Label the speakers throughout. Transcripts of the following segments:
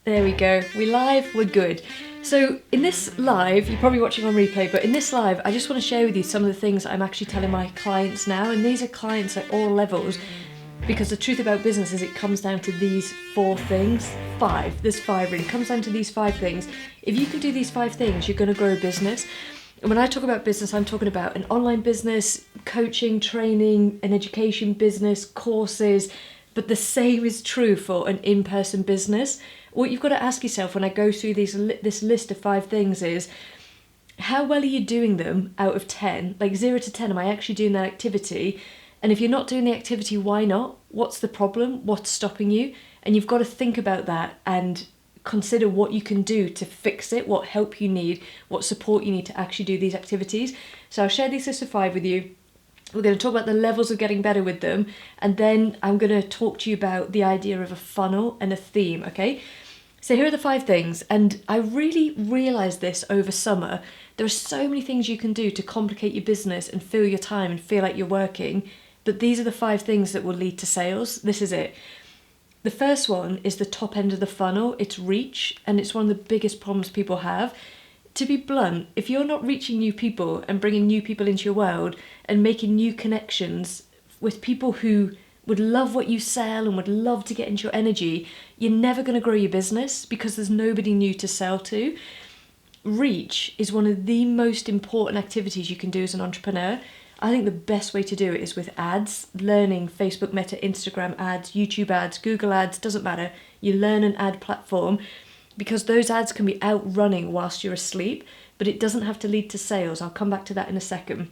Speaker 1: There we go. We're live, we're good. So in this live, you're probably watching on replay, but in this live, I just want to share with you some of the things I'm actually telling my clients now. And these are clients at all levels, because the truth about business is it comes down to these 4 things. 5, there's 5 really. It comes down to these 5 things. If you can do these 5 things, you're going to grow a business. And when I talk about business, I'm talking about an online business, coaching, training, an education business, courses, but the same is true for an in-person business. What you've got to ask yourself when I go through this list of 5 things is, how well are you doing them out of 10? Like 0 to 10, am I actually doing that activity? And if you're not doing the activity, why not? What's the problem? What's stopping you? And you've got to think about that and consider what you can do to fix it, what help you need, what support you need to actually do these activities. So I'll share this list of 5 with you. We're going to talk about the levels of getting better with them, and then I'm going to talk to you about the idea of a funnel and a theme, okay? So here are the 5 things, and I really realised this over summer. There are so many things you can do to complicate your business and fill your time and feel like you're working, but these are the 5 things that will lead to sales. This is it. The first one is the top end of the funnel. It's reach, and it's one of the biggest problems people have. To be blunt, if you're not reaching new people and bringing new people into your world and making new connections with people who would love what you sell and would love to get into your energy, you're never going to grow your business because there's nobody new to sell to. Reach is one of the most important activities you can do as an entrepreneur. I think the best way to do it is with ads, learning Facebook, Meta, Instagram ads, YouTube ads, Google ads, doesn't matter. You learn an ad platform, because those ads can be outrunning whilst you're asleep, but it doesn't have to lead to sales. I'll come back to that in a second.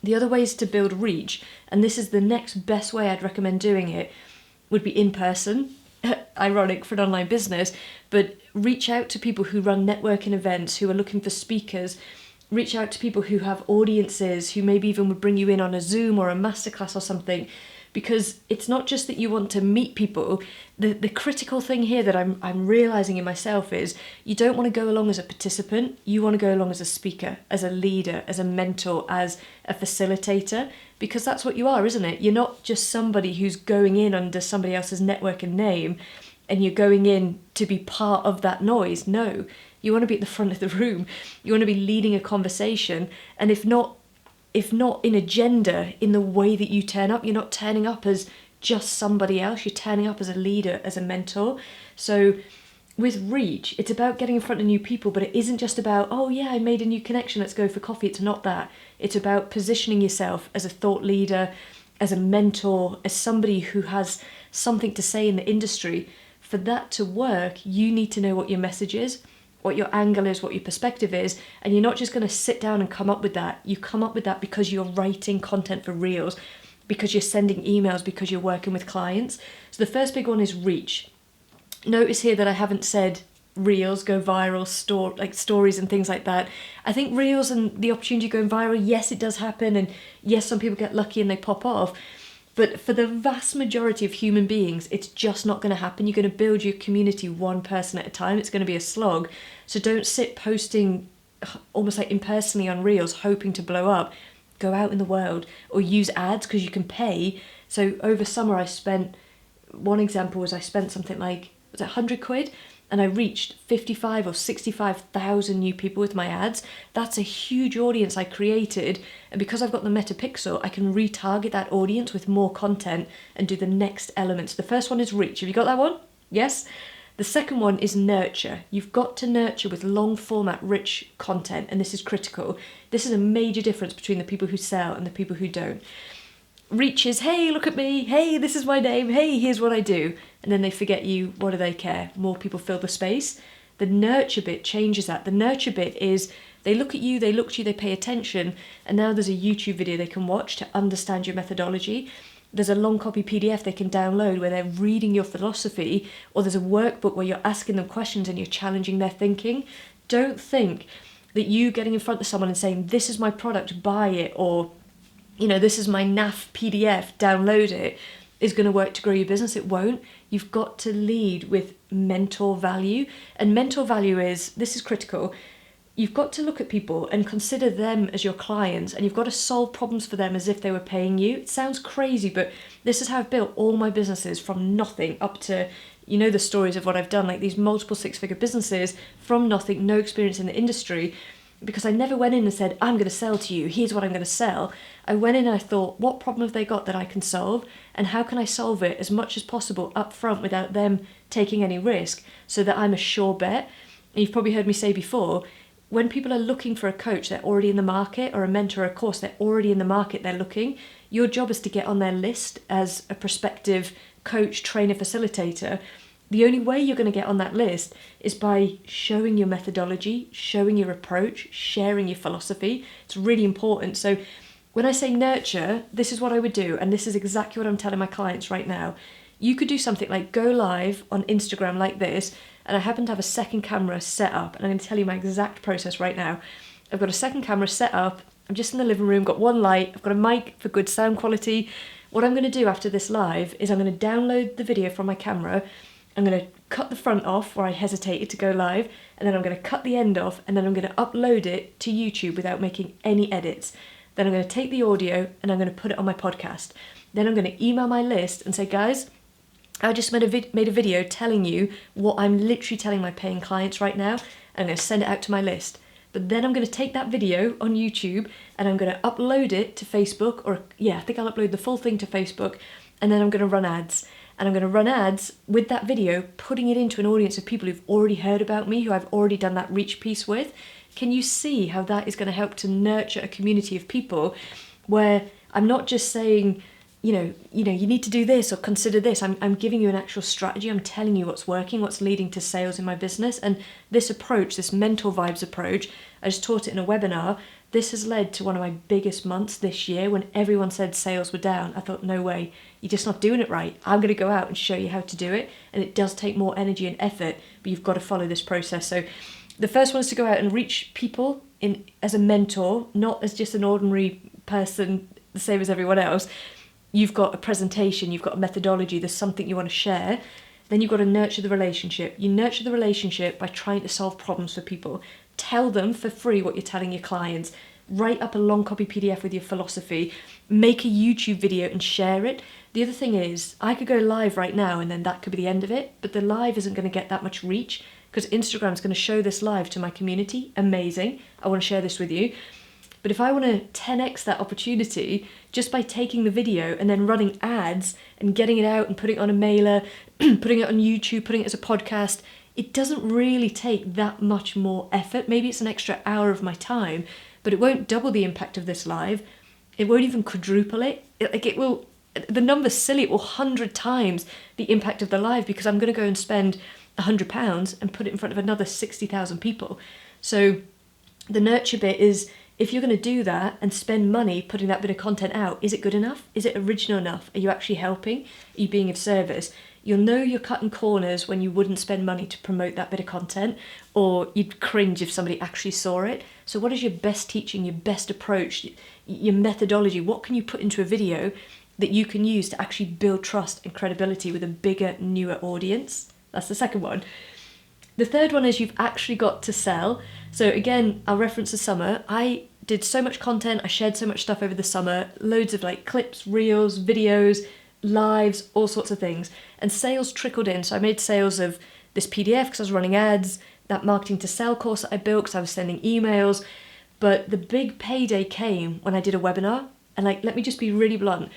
Speaker 1: The other ways to build reach, and this is the next best way I'd recommend doing it, would be in person. Ironic for an online business, but reach out to people who run networking events, who are looking for speakers. Reach out to people who have audiences, who maybe even would bring you in on a Zoom or a masterclass or something. Because it's not just that you want to meet people. The critical thing here that I'm realising in myself is, you don't want to go along as a participant. You want to go along as a speaker, as a leader, as a mentor, as a facilitator, because that's what you are, isn't it? You're not just somebody who's going in under somebody else's network and name and you're going in to be part of that noise. No, you want to be at the front of the room. You want to be leading a conversation, and if not in agenda, in the way that you turn up, you're not turning up as just somebody else, you're turning up as a leader, as a mentor. So with reach, it's about getting in front of new people, but it isn't just about, oh yeah, I made a new connection, let's go for coffee. It's not that. It's about positioning yourself as a thought leader, as a mentor, as somebody who has something to say in the industry. For that to work, you need to know what your message is, what your angle is, what your perspective is, and you're not just going to sit down and come up with that. You come up with that because you're writing content for Reels, because you're sending emails, because you're working with clients. So the first big one is reach. Notice here that I haven't said Reels go viral, stories and things like that. I think Reels and the opportunity going viral, yes, it does happen, and yes, some people get lucky and they pop off. But for the vast majority of human beings, it's just not going to happen. You're going to build your community one person at a time. It's going to be a slog. So don't sit posting almost like impersonally on Reels hoping to blow up. Go out in the world or use ads, because you can pay. So over summer one example was I spent something like, was it 100 quid? And I reached 55 or 65,000 new people with my ads. That's a huge audience I created. And because I've got the Meta Pixel, I can retarget that audience with more content and do the next elements. The first one is reach. Have you got that one? Yes? The second one is nurture. You've got to nurture with long format, rich content. And this is critical. This is a major difference between the people who sell and the people who don't. Reach is, hey, look at me, hey, this is my name, hey, here's what I do. And then they forget you. What do they care? More people fill the space. The nurture bit changes that. The nurture bit is, they look at you, they look to you, they pay attention, and now there's a YouTube video they can watch to understand your methodology. There's a long copy PDF they can download where they're reading your philosophy, or there's a workbook where you're asking them questions and you're challenging their thinking. Don't think that you getting in front of someone and saying, this is my product, buy it, or this is my NAF PDF, download it, is going to work to grow your business. It won't. You've got to lead with mentor value. And mentor value is, this is critical, you've got to look at people and consider them as your clients, and you've got to solve problems for them as if they were paying you. It sounds crazy, but this is how I've built all my businesses from nothing up to, You know the stories of what I've done, like these multiple six-figure businesses from nothing, no experience in the industry, because I never went in and said, I'm going to sell to you, here's what I'm going to sell. I went in and I thought, what problem have they got that I can solve, and how can I solve it as much as possible up front without them taking any risk, so that I'm a sure bet. And you've probably heard me say before, when people are looking for a coach, they're already in the market, or a mentor or a course, they're already in the market, they're looking. Your job is to get on their list as a prospective coach, trainer, facilitator. The only way you're going to get on that list is by showing your methodology, showing your approach, sharing your philosophy. It's really important. So when I say nurture, this is what I would do, and this is exactly what I'm telling my clients right now. You could do something like go live on Instagram like this, and I happen to have a second camera set up, and I'm going to tell you my exact process right now. I've got a second camera set up, I'm just in the living room, got one light, I've got a mic for good sound quality. What I'm going to do after this live is I'm going to download the video from my camera, I'm going to cut the front off where I hesitated to go live, and then I'm going to cut the end off, and then I'm going to upload it to YouTube without making any edits. Then I'm going to take the audio and I'm going to put it on my podcast. Then I'm going to email my list and say, guys, I just made a video telling you what I'm literally telling my paying clients right now, and I'm going to send it out to my list. But then I'm going to take that video on YouTube and I'm going to upload it to Facebook, or I think I'll upload the full thing to Facebook, and then I'm going to run ads. And I'm going to run ads with that video, putting it into an audience of people who've already heard about me, who I've already done that reach piece with. Can you see how that is going to help to nurture a community of people where I'm not just saying, you need to do this or consider this. I'm giving you an actual strategy. I'm telling you what's working, what's leading to sales in my business. And this approach, this mentor vibes approach, I just taught it in a webinar. This has led to one of my biggest months this year when everyone said sales were down. I thought, no way, you're just not doing it right. I'm going to go out and show you how to do it. And it does take more energy and effort, but you've got to follow this process. So the first one is to go out and reach people as a mentor, not as just an ordinary person, the same as everyone else. You've got a presentation, you've got a methodology, there's something you want to share. Then you've got to nurture the relationship. You nurture the relationship by trying to solve problems for people. Tell them for free what you're telling your clients. Write up a long copy PDF with your philosophy. Make a YouTube video and share it. The other thing is, I could go live right now and then that could be the end of it, but the live isn't going to get that much reach because Instagram's going to show this live to my community. Amazing. I want to share this with you. But if I want to 10x that opportunity just by taking the video and then running ads and getting it out and putting it on a mailer, putting it on YouTube, putting it as a podcast, it doesn't really take that much more effort. Maybe it's an extra hour of my time, but it won't double the impact of this live. It won't even quadruple it. It will, the number's silly, it will 100 times the impact of the live because I'm going to go and spend £100 and put it in front of another 60,000 people. So the nurture bit is, if you're going to do that and spend money putting that bit of content out, is it good enough? Is it original enough? Are you actually helping? Are you being of service? You'll know you're cutting corners when you wouldn't spend money to promote that bit of content, or you'd cringe if somebody actually saw it. So what is your best teaching, your best approach, your methodology? What can you put into a video that you can use to actually build trust and credibility with a bigger, newer audience? That's the second one. The third one is you've actually got to sell. So again, I'll reference the summer. I did so much content, I shared so much stuff over the summer, loads of like clips, reels, videos, lives, all sorts of things. And sales trickled in. So I made sales of this PDF because I was running ads, that marketing to sell course that I built because I was sending emails. But the big payday came when I did a webinar. And let me just be really blunt.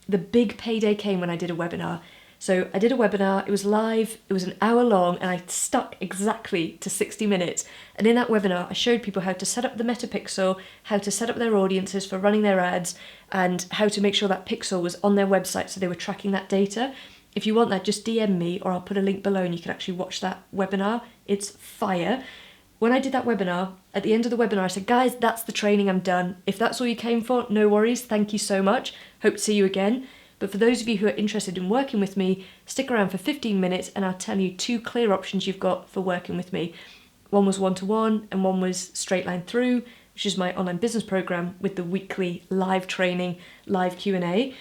Speaker 1: The big payday came when I did a webinar. So I did a webinar, it was live, it was an hour long, and I stuck exactly to 60 minutes. And in that webinar, I showed people how to set up the meta pixel, how to set up their audiences for running their ads, and how to make sure that pixel was on their website so they were tracking that data. If you want that, just DM me, or I'll put a link below and you can actually watch that webinar. It's fire. When I did that webinar, at the end of the webinar, I said, guys, that's the training, I'm done. If that's all you came for, no worries, thank you so much. Hope to see you again. But for those of you who are interested in working with me, stick around for 15 minutes and I'll tell you 2 clear options you've got for working with me. One was one-to-one and one was straight line through, which is my online business program with the weekly live training, live Q&A.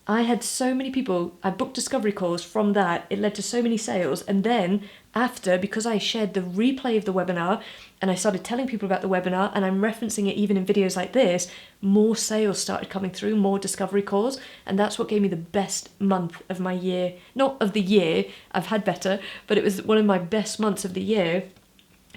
Speaker 1: I had so many people, I booked discovery calls from that. It led to so many sales. And then after, because I shared the replay of the webinar and I started telling people about the webinar, and I'm referencing it even in videos like this, more sales started coming through, more discovery calls. And that's what gave me the best month of my year. Not of the year, I've had better, but it was one of my best months of the year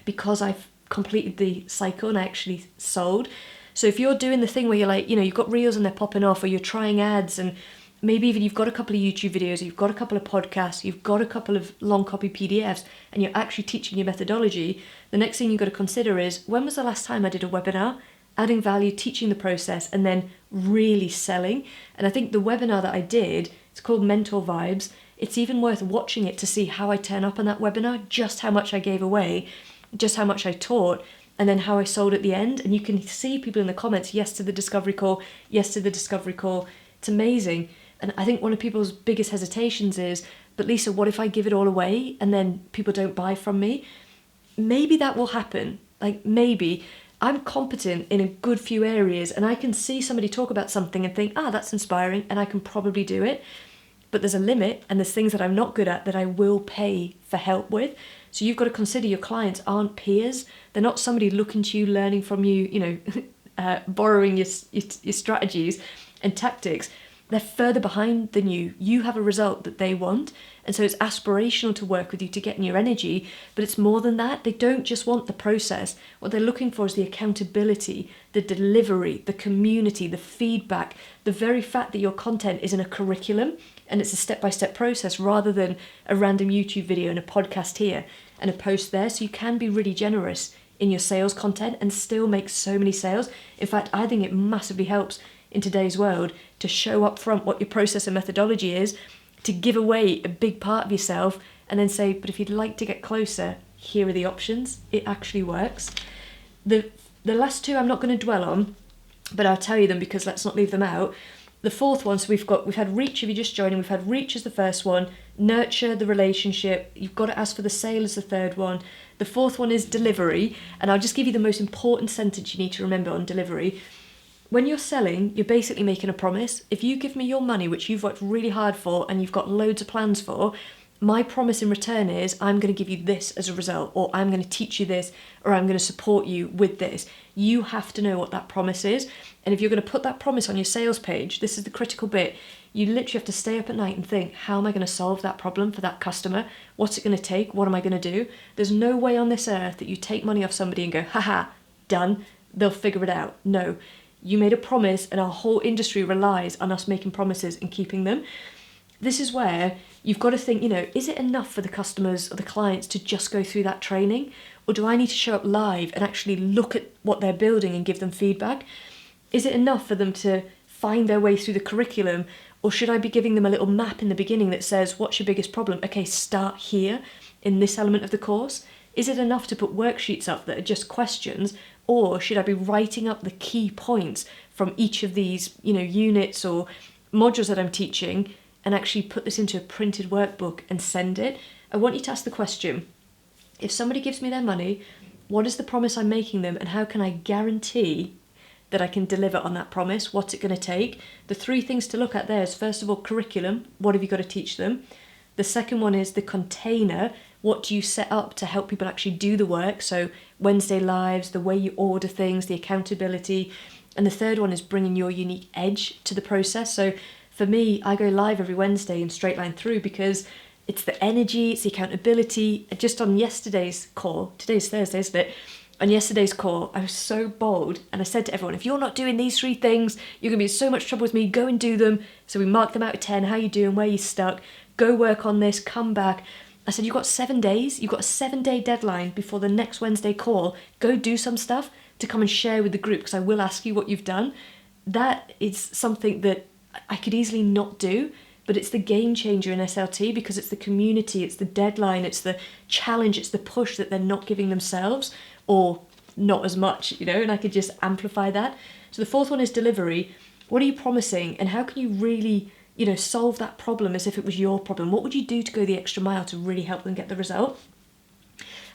Speaker 1: because I've completed the cycle and I actually sold. So if you're doing the thing where you're like, you've got reels and they're popping off, or you're trying ads, and maybe even you've got a couple of YouTube videos, you've got a couple of podcasts, you've got a couple of long copy PDFs, and you're actually teaching your methodology, the next thing you've got to consider is, when was the last time I did a webinar, adding value, teaching the process, and then really selling? And I think the webinar that I did, it's called Mentor Vibes. It's even worth watching it to see how I turn up on that webinar, just how much I gave away, just how much I taught, and then how I sold at the end. And you can see people in the comments, yes to the discovery call, yes to the discovery call. It's amazing. And I think one of people's biggest hesitations is, but Lisa, what if I give it all away and then people don't buy from me? Maybe that will happen. Like, maybe. I'm competent in a good few areas, and I can see somebody talk about something and think, that's inspiring, and I can probably do it. But there's a limit, and there's things that I'm not good at that I will pay for help with. So you've got to consider your clients aren't peers. They're not somebody looking to you, learning from you, borrowing your strategies and tactics. They're further behind than you. You have a result that they want. And so it's aspirational to work with you to get in your energy, but it's more than that. They don't just want the process. What they're looking for is the accountability, the delivery, the community, the feedback, the very fact that your content is in a curriculum and it's a step-by-step process rather than a random YouTube video and a podcast here and a post there. So you can be really generous in your sales content and still make so many sales. In fact, I think it massively helps in today's world to show up front what your process and methodology is, to give away a big part of yourself, and then say, but if you'd like to get closer, here are the options. It actually works. The last two I'm not going to dwell on, but I'll tell you them because let's not leave them out. The fourth one, so we've had reach if you're just joining, we've had reach as the first one, nurture the relationship, you've got to ask for the sale as the third one. The fourth one is delivery, and I'll just give you the most important sentence you need to remember on delivery. When you're selling, you're basically making a promise. If you give me your money, which you've worked really hard for and you've got loads of plans for, my promise in return is I'm going to give you this as a result, or I'm going to teach you this, or I'm going to support you with this. You have to know what that promise is. And if you're going to put that promise on your sales page, this is the critical bit. You literally have to stay up at night and think, how am I going to solve that problem for that customer? What's it going to take? What am I going to do? There's no way on this earth that you take money off somebody and go, haha, done. They'll figure it out. No. You made a promise, and our whole industry relies on us making promises and keeping them. This is where you've got to think, is it enough for the customers or the clients to just go through that training? Or do I need to show up live and actually look at what they're building and give them feedback? Is it enough for them to find their way through the curriculum? Or should I be giving them a little map in the beginning that says, what's your biggest problem? Okay, start here in this element of the course. Is it enough to put worksheets up that are just questions? Or should I be writing up the key points from each of these, units or modules that I'm teaching and actually put this into a printed workbook and send it? I want you to ask the question, if somebody gives me their money, what is the promise I'm making them, and how can I guarantee that I can deliver on that promise? What's it going to take? The three things to look at there is, first of all, curriculum. What have you got to teach them? The second one is the container. What do you set up to help people actually do the work? So Wednesday lives, the way you order things, the accountability. And the third one is bringing your unique edge to the process. So for me, I go live every Wednesday and straight line through because it's the energy, it's the accountability. Just on yesterday's call, today's Thursday, isn't it? On yesterday's call, I was so bold and I said to everyone, if you're not doing these three things, you're going to be in so much trouble with me, go and do them. So we marked them out of 10, how you doing, where you stuck, go work on this, come back. I said, you've got 7 days, you've got a 7-day deadline before the next Wednesday call. Go do some stuff to come and share with the group because I will ask you what you've done. That is something that I could easily not do, but it's the game changer in SLT because it's the community, it's the deadline, it's the challenge, it's the push that they're not giving themselves or not as much, and I could just amplify that. So the fourth one is delivery. What are you promising and how can you really solve that problem as if it was your problem? What would you do to go the extra mile to really help them get the result?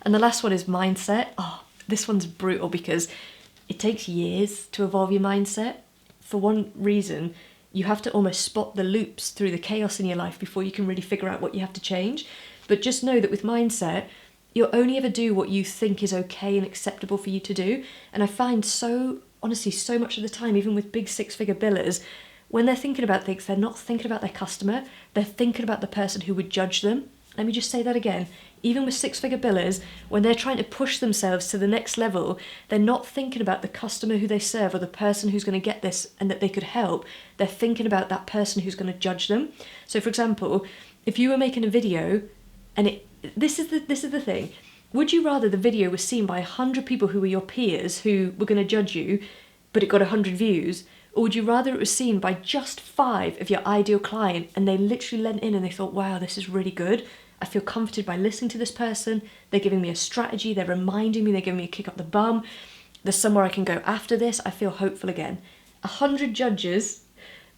Speaker 1: And the last one is mindset. Oh, this one's brutal because it takes years to evolve your mindset. For one reason, You have to almost spot the loops through the chaos in your life before you can really figure out what you have to change. But just know that with mindset, you'll only ever do what you think is okay and acceptable for you to do. And I find honestly, so much of the time, even with big 6-figure billers, when they're thinking about things, they're not thinking about their customer, they're thinking about the person who would judge them. Let me just say that again. Even with 6-figure billers, when they're trying to push themselves to the next level, they're not thinking about the customer who they serve or the person who's going to get this and that they could help. They're thinking about that person who's going to judge them. So for example, if you were making a video and this is the thing. Would you rather the video was seen by 100 people who were your peers who were going to judge you, but it got 100 views? Or would you rather it was seen by just 5 of your ideal client and they literally leant in and they thought, wow, this is really good. I feel comforted by listening to this person. They're giving me a strategy. They're reminding me. They're giving me a kick up the bum. There's somewhere I can go after this. I feel hopeful again. 100 judges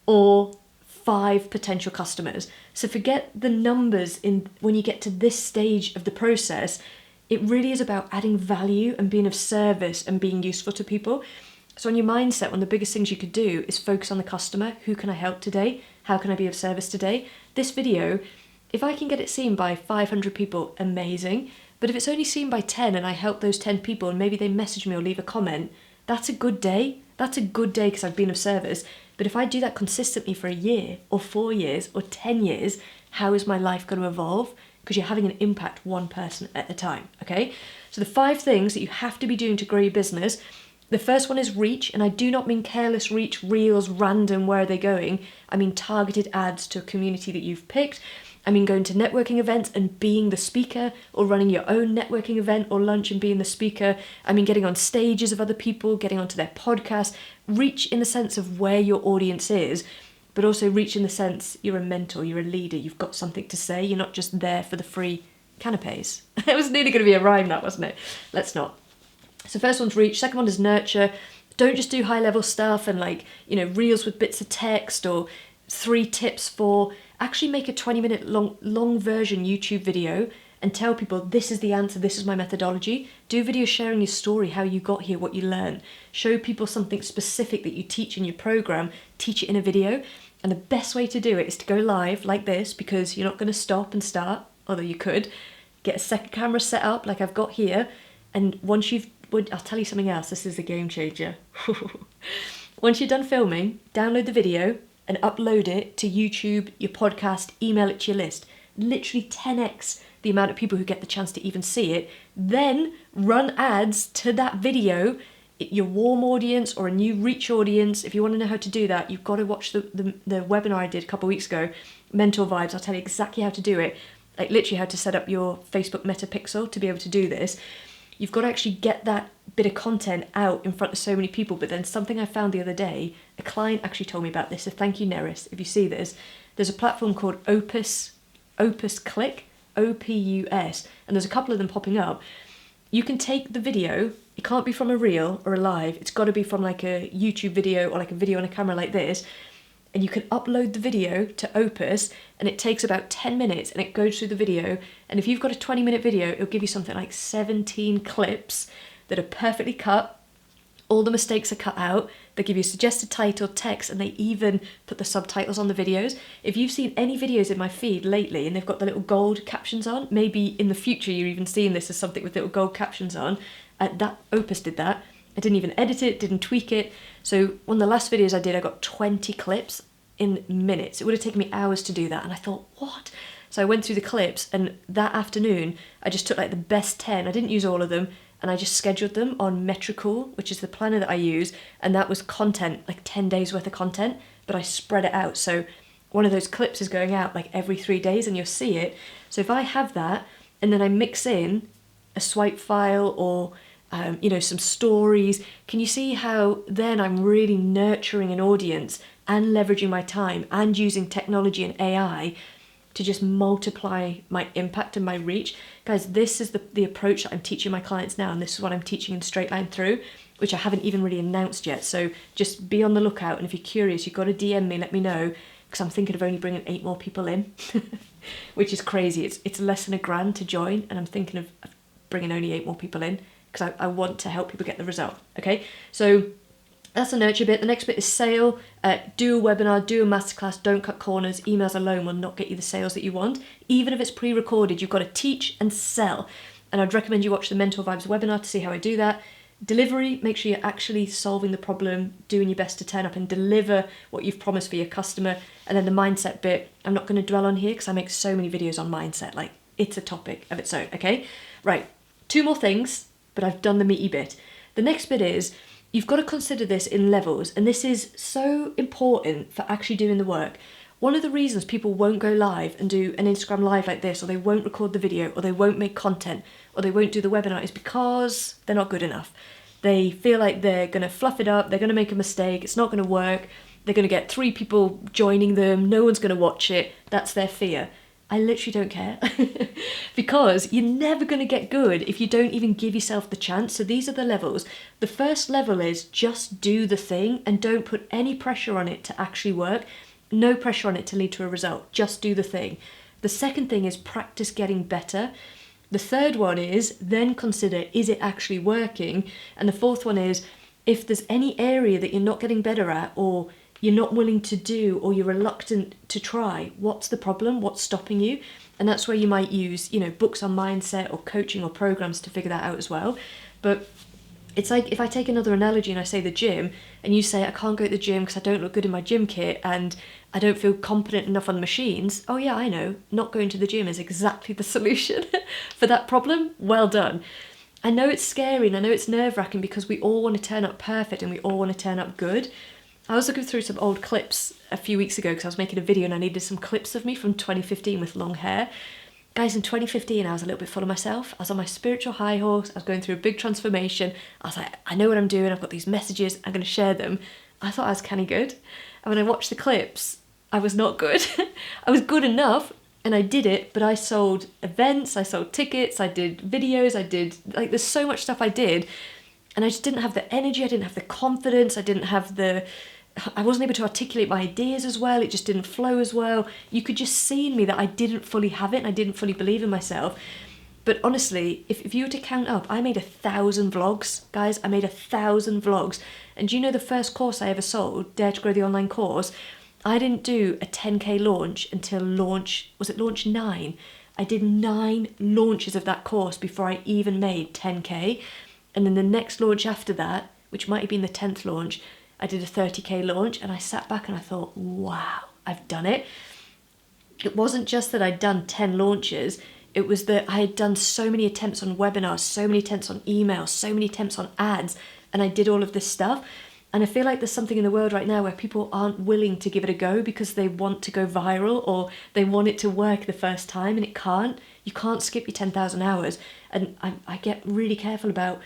Speaker 1: or 5 potential customers. So forget the numbers when you get to this stage of the process. It really is about adding value and being of service and being useful to people. So on your mindset, one of the biggest things you could do is focus on the customer. Who can I help today? How can I be of service today? This video, if I can get it seen by 500 people, amazing. But if it's only seen by 10 and I help those 10 people and maybe they message me or leave a comment, that's a good day. That's a good day because I've been of service. But if I do that consistently for a year or 4 years or 10 years, how is my life going to evolve? Because you're having an impact one person at a time, okay? So the 5 things that you have to be doing to grow your business. The first one is reach, and I do not mean careless reach, reels, random, where are they going? I mean targeted ads to a community that you've picked. I mean going to networking events and being the speaker, or running your own networking event or lunch and being the speaker. I mean getting on stages of other people, getting onto their podcast. Reach in the sense of where your audience is, but also reach in the sense you're a mentor, you're a leader, you've got something to say, you're not just there for the free canapes. It was nearly going to be a rhyme, that, wasn't it? Let's not. So first one's reach, second one is nurture. Don't just do high level stuff and reels with bits of text or 3 tips for. Actually make a 20-minute long version YouTube video and tell people this is the answer, this is my methodology. Do videos sharing your story, how you got here, what you learned. Show people something specific that you teach in your program, teach it in a video. And the best way to do it is to go live like this, because you're not going to stop and start, although you could. Get a second camera set up like I've got here, and I'll tell you something else, this is a game changer. Once you're done filming, download the video and upload it to YouTube, your podcast, email it to your list. Literally 10x the amount of people who get the chance to even see it. Then run ads to that video, your warm audience or a new reach audience. If you want to know how to do that, you've got to watch the webinar I did a couple of weeks ago, Mentor Vibes. I'll tell you exactly how to do it, like literally how to set up your Facebook Meta Pixel to be able to do this. You've got to actually get that bit of content out in front of so many people. But then something I found the other day, a client actually told me about this, so thank you, Neris, if you see this. There's a platform called Opus Click, OPUS, and there's a couple of them popping up. You can take the video, it can't be from a reel or a live, it's got to be from like a YouTube video or like a video on a camera like this, and you can upload the video to Opus, and it takes about 10 minutes and it goes through the video. And if you've got a 20-minute video, it'll give you something like 17 clips that are perfectly cut. All the mistakes are cut out. They give you a suggested title, text, and they even put the subtitles on the videos. If you've seen any videos in my feed lately and they've got the little gold captions on, maybe in the future you're even seeing this as something with little gold captions on, that Opus did that. I didn't even edit it, didn't tweak it. So one of the last videos I did, I got 20 clips in minutes. It would have taken me hours to do that. And I thought, what? So I went through the clips, and that afternoon, I just took like the best 10. I didn't use all of them. And I just scheduled them on Metricool, which is the planner that I use. And that was content, like 10 days worth of content, but I spread it out. So one of those clips is going out like every 3 days and you'll see it. So if I have that, and then I mix in a swipe file or some stories. Can you see how then I'm really nurturing an audience and leveraging my time and using technology and AI to just multiply my impact and my reach? Guys, this is the approach that I'm teaching my clients now, and this is what I'm teaching in Straight Line Through, which I haven't even really announced yet. So just be on the lookout, and if you're curious, you've got to DM me, let me know, because I'm thinking of only bringing 8 more people in, which is crazy. It's less than $1,000 to join, and I'm thinking of bringing only 8 more people in, because I want to help people get the result, okay? So That's the nurture bit. The next bit is sale. Do a webinar, do a masterclass, don't cut corners. Emails alone will not get you the sales that you want. Even if it's pre-recorded, you've got to teach and sell. And I'd recommend you watch the Mentor Vibes webinar to see how I do that. Delivery, make sure you're actually solving the problem, doing your best to turn up and deliver what you've promised for your customer. And then the mindset bit, I'm not going to dwell on here because I make so many videos on mindset. Like, it's a topic of its own, okay? Right, 2 more things, but I've done the meaty bit. The next bit is, you've got to consider this in levels, and this is so important for actually doing the work. One of the reasons people won't go live and do an Instagram live like this, or they won't record the video, or they won't make content, or they won't do the webinar is because they're not good enough. They feel like they're going to fluff it up, they're going to make a mistake, it's not going to work, they're going to get 3 people joining them, no one's going to watch it. That's their fear. I literally don't care because you're never going to get good if you don't even give yourself the chance. So these are the levels. The first level is just do the thing and don't put any pressure on it to actually work. No pressure on it to lead to a result. Just do the thing. The second thing is practice getting better. The third one is then consider, is it actually working? And the fourth one is, if there's any area that you're not getting better at, or you're not willing to do, or you're reluctant to try, what's the problem? What's stopping you? And that's where you might use, books on mindset or coaching or programs to figure that out as well. But it's like if I take another analogy and I say the gym, and you say I can't go to the gym because I don't look good in my gym kit and I don't feel competent enough on the machines. Oh yeah, I know. Not going to the gym is exactly the solution for that problem. Well done. I know it's scary and I know it's nerve-wracking because we all want to turn up perfect and we all want to turn up good. I was looking through some old clips a few weeks ago because I was making a video and I needed some clips of me from 2015 with long hair. Guys, in 2015 I was a little bit full of myself. I was on my spiritual high horse, I was going through a big transformation. I was like, I know what I'm doing, I've got these messages, I'm going to share them. I thought I was kind of good. And when I watched the clips, I was not good. I was good enough and I did it, but I sold events, I sold tickets, I did videos, there's so much stuff I did. And I just didn't have the energy, I didn't have the confidence, I wasn't able to articulate my ideas as well, it just didn't flow as well. You could just see in me that I didn't fully have it and I didn't fully believe in myself. But honestly, if you were to count up, I made 1,000 vlogs, guys, I made 1,000 vlogs. And do you know the first course I ever sold, Dare to Grow the Online Course? I didn't do a 10k launch until launch 9? I did 9 launches of that course before I even made 10k. And then the next launch after that, which might have been the 10th launch, I did a 30k launch and I sat back and I thought, wow, I've done it. It wasn't just that I'd done 10 launches, it was that I had done so many attempts on webinars, so many attempts on emails, so many attempts on ads, and I did all of this stuff. And I feel like there's something in the world right now where people aren't willing to give it a go because they want to go viral or they want it to work the first time, and it can't. You can't skip your 10,000 hours. And I get really careful about,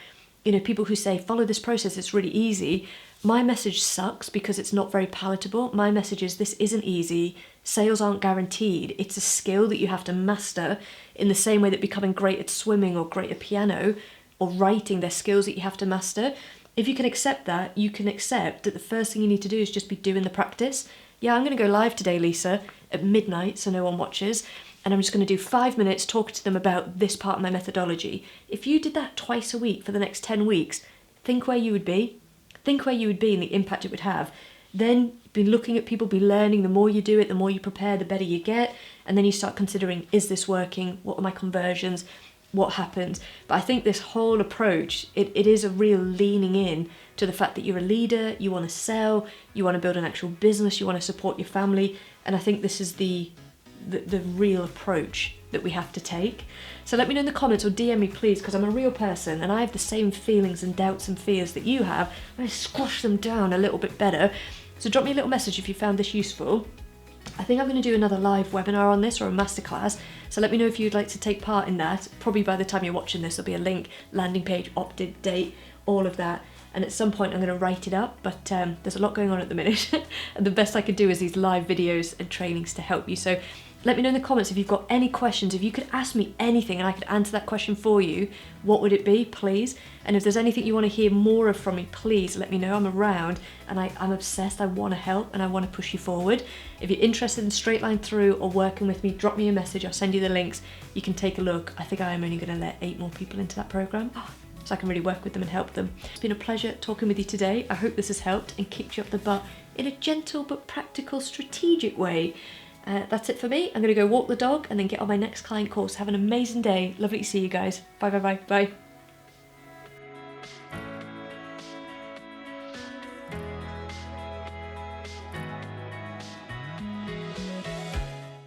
Speaker 1: people who say, follow this process, it's really easy. My message sucks because it's not very palatable. My message is, this isn't easy. Sales aren't guaranteed. It's a skill that you have to master in the same way that becoming great at swimming or great at piano or writing, they're skills that you have to master. If you can accept that, you can accept that the first thing you need to do is just be doing the practice. Yeah, I'm going to go live today, Lisa, at midnight so no one watches. And I'm just going to do 5 minutes talking to them about this part of my methodology. If you did that twice a week for the next 10 weeks, think where you would be. Think where you would be and the impact it would have. Then be looking at people, be learning. The more you do it, the more you prepare, the better you get. And then you start considering, is this working? What are my conversions? What happens? But I think this whole approach, it is a real leaning in to the fact that you're a leader, you want to sell, you want to build an actual business, you want to support your family. And I think this is the real approach that we have to take. So let me know in the comments or DM me please, because I'm a real person and I have the same feelings and doubts and fears that you have. I squash them down a little bit better. So drop me a little message if you found this useful. I think I'm going to do another live webinar on this or a masterclass, so let me know if you'd like to take part in that. Probably by the time you're watching this there'll be a link, landing page, opt-in date, all of that. And at some point I'm going to write it up, but there's a lot going on at the minute and the best I could do is these live videos and trainings to help you. So let me know in the comments if you've got any questions. If you could ask me anything and I could answer that question for you, what would it be, please? And if there's anything you want to hear more of from me, please let me know. I'm around and I'm obsessed. I want to help and I want to push you forward. If you're interested in straight line through or working with me, drop me a message. I'll send you the links. You can take a look. I think I am only going to let 8 more people into that program. so I can really work with them and help them. It's been a pleasure talking with you today. I hope this has helped and kicked you up the butt in a gentle but practical, strategic way. That's it for me. I'm going to go walk the dog and then get on my next client course. Have an amazing day. Lovely to see you guys. Bye, bye, bye, bye.